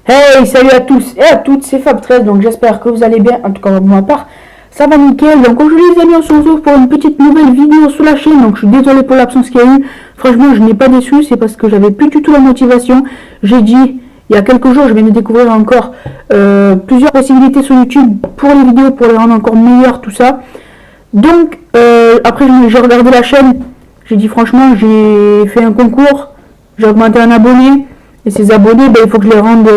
Hey, salut à tous et à toutes, c'est Fab13, donc j'espère que vous allez bien, en tout cas pour ma part, ça va nickel. Donc aujourd'hui les amis, on se retrouve pour une petite nouvelle vidéo sur la chaîne, donc je suis désolé pour l'absence qu'il y a eu, franchement je n'ai pas déçu, c'est parce que j'avais plus du tout la motivation. J'ai dit, il y a quelques jours, je viens de découvrir encore plusieurs possibilités sur YouTube pour les vidéos, pour les rendre encore meilleures, tout ça. Donc après j'ai regardé la chaîne, j'ai dit franchement, j'ai fait un concours, j'ai augmenté un abonné. Et ces abonnés, ben, il faut que je les rende,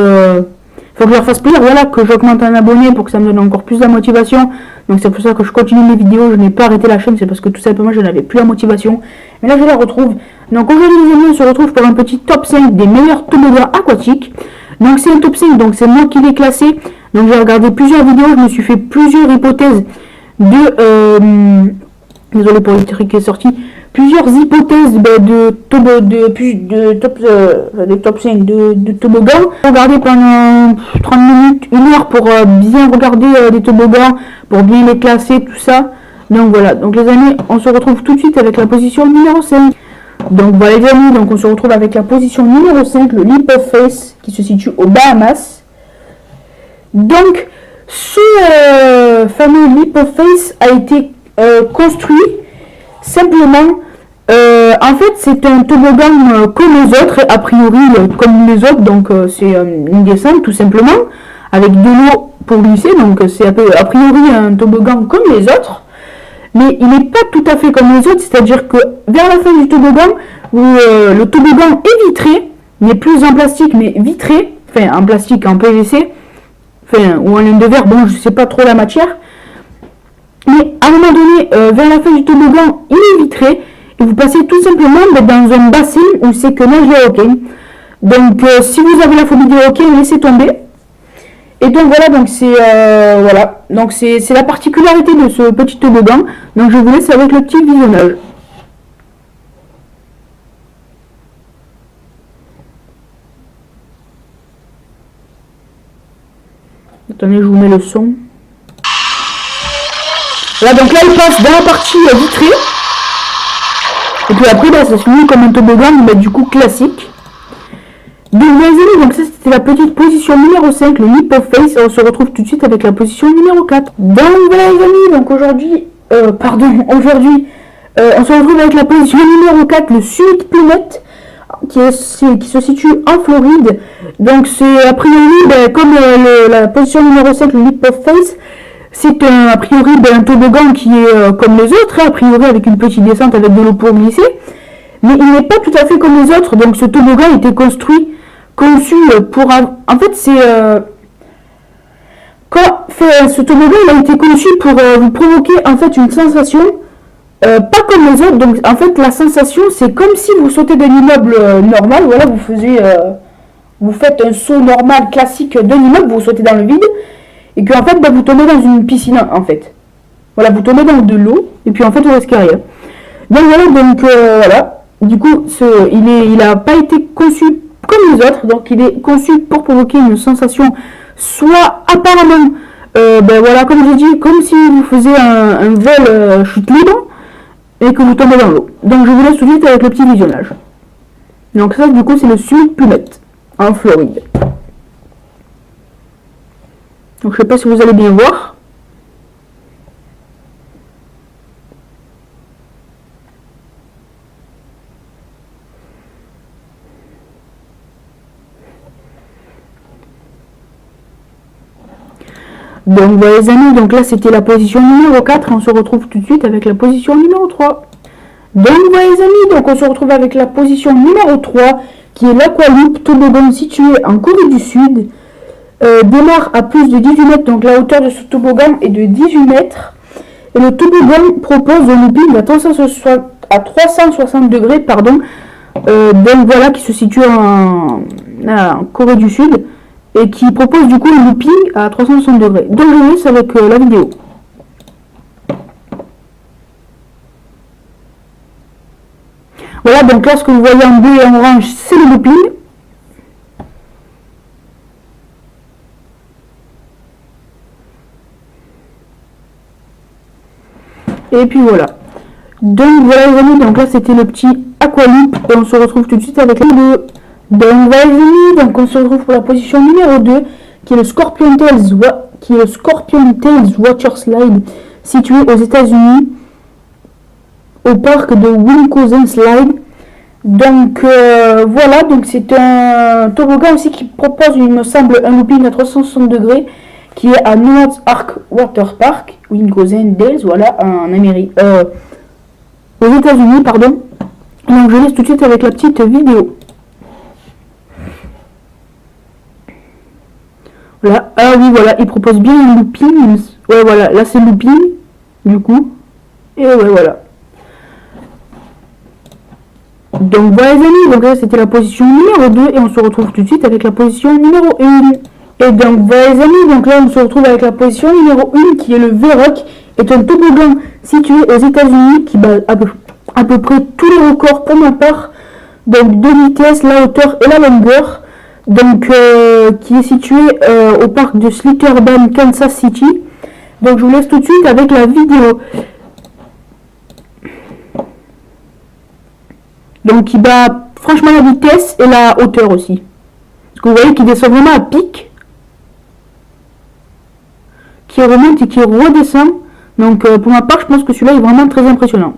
faut que je leur fasse plaisir, voilà, que j'augmente un abonné pour que ça me donne encore plus de motivation. Donc c'est pour ça que je continue mes vidéos, je n'ai pas arrêté la chaîne, c'est parce que tout simplement je n'avais plus la motivation. Mais là je la retrouve. Donc aujourd'hui les amis, on se retrouve pour un petit top 5 des meilleurs toboggans aquatiques. Donc c'est un top 5, donc c'est moi qui l'ai classé. Donc j'ai regardé plusieurs vidéos, je me suis fait plusieurs hypothèses désolé pour le truc qui est sorti. Plusieurs hypothèses de top 5 de toboggans. Regardez pendant 30 minutes, 1 heure pour bien regarder les toboggans, pour bien les classer, tout ça. Donc voilà, donc les amis, on se retrouve tout de suite avec la position numéro 5. Donc voilà les amis, donc on se retrouve avec la position numéro 5, le Leap of Faith, qui se situe aux Bahamas. Donc ce fameux Leap of Faith a été construit simplement, en fait c'est un toboggan comme les autres, a priori comme les autres, donc c'est une descente tout simplement, avec de l'eau pour glisser, donc c'est a priori un toboggan comme les autres, mais il n'est pas tout à fait comme les autres, c'est-à-dire que vers la fin du toboggan, le toboggan est vitré, n'est plus en plastique mais vitré, enfin en plastique, en PVC, enfin ou en laine de verre, bon je sais pas trop la matière. Mais à un moment donné, vers la fin du toboggan, il est vitré et vous passez tout simplement dans un bassin où c'est que nage les requins. Donc si vous avez la phobie des requins, laissez tomber. Et donc voilà, donc c'est voilà, donc c'est la particularité de ce petit toboggan. Donc je vous laisse avec le petit visionnage. Attendez, je vous mets le son. Voilà, donc là il passe dans la partie vitrée. Et puis après, bah, ça se finit comme un toboggan, bah, du coup classique. Donc les amis, donc ça c'était la petite position numéro 5, le Leap of Faith. On se retrouve tout de suite avec la position numéro 4. Donc voilà les amis, donc aujourd'hui, on se retrouve avec la position numéro 4, le Summit Plummet, qui se situe en Floride. Donc c'est a priori, bah, comme la position numéro 5, le Leap of Faith. C'est a priori un toboggan qui est comme les autres, a priori avec une petite descente avec de l'eau pour glisser. Mais il n'est pas tout à fait comme les autres, donc ce toboggan a été conçu pour... En fait, ce toboggan il a été conçu pour vous provoquer en fait une sensation pas comme les autres. Donc en fait la sensation c'est comme si vous sautez d'un immeuble normal, voilà, vous faites un saut normal classique d'un immeuble, vous sautez dans le vide. Et que en fait bah, vous tombez dans une piscine en fait. Voilà, vous tombez dans de l'eau et puis en fait vous risquez rien. Donc voilà, voilà. Du coup, il n'a pas été conçu comme les autres, donc il est conçu pour provoquer une sensation soit apparemment, ben voilà, comme j'ai dit, comme si vous faisiez un vol chute libre et que vous tombez dans l'eau. Donc je vous laisse tout de suite avec le petit visionnage. Donc ça du coup c'est le Summit Plummet en Floride. Donc je ne sais pas si vous allez bien voir. Donc voilà les amis, donc là c'était la position numéro 4, on se retrouve tout de suite avec la position numéro 3. Donc voilà les amis, donc on se retrouve avec la position numéro 3, qui est l'Aqualoop toboggan situé en Corée du Sud. Démarre à plus de 18 mètres, donc la hauteur de ce toboggan est de 18 mètres. Et le toboggan propose un looping à 360 degrés, pardon. Donc voilà, qui se situe en Corée du Sud et qui propose du coup un looping à 360 degrés. Donc je vous laisse avec la vidéo. Voilà, donc là ce que vous voyez en bleu et en orange, c'est le looping. Et puis voilà. Donc voilà les amis, donc là c'était le petit Aqualoop et on se retrouve tout de suite avec le Donc voilà les amis, donc on se retrouve pour la position numéro 2, qui est le Scorpion Tales Water Slide, situé aux États-Unis, au parc de Wincozen Slide. Donc voilà, donc c'est un toboggan aussi qui propose, il me semble, un looping à 360 degrés, qui est à Noah's Ark Water Park, Wincozen Dales, voilà, en Amérique, aux États-Unis, pardon. Donc je laisse tout de suite avec la petite vidéo. Voilà, ah oui, voilà, il propose bien un looping. Ouais, voilà, là c'est looping, du coup. Et ouais, voilà. Donc voilà les amis, donc là c'était la position numéro 2 et on se retrouve tout de suite avec la position numéro 1. Et donc voilà les amis, donc là on se retrouve avec la position numéro 1 qui est le V-Rock, est un toboggan situé aux États-Unis qui bat à peu près tous les records pour ma part, donc de vitesse, la hauteur et la longueur, donc qui est situé au parc de Slitterban, Kansas City. Donc je vous laisse tout de suite avec la vidéo. Donc il bat franchement la vitesse et la hauteur aussi. Parce que vous voyez qu'il descend vraiment à pic. Qui remonte et qui redescend. Donc pour ma part je pense que celui-là est vraiment très impressionnant.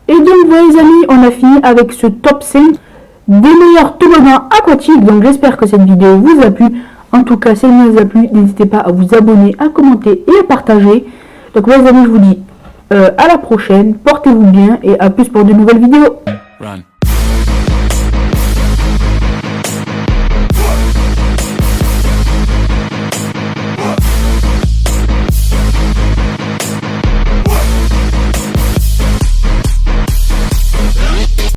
Et donc voilà les amis, on a fini avec ce top 5 des meilleurs toboggans aquatiques. Donc j'espère que cette vidéo vous a plu. En tout cas si elle vous a plu, n'hésitez pas à vous abonner, à commenter et à partager. Donc voilà les amis, je vous dis à la prochaine, portez-vous bien et à plus pour de nouvelles vidéos. Run.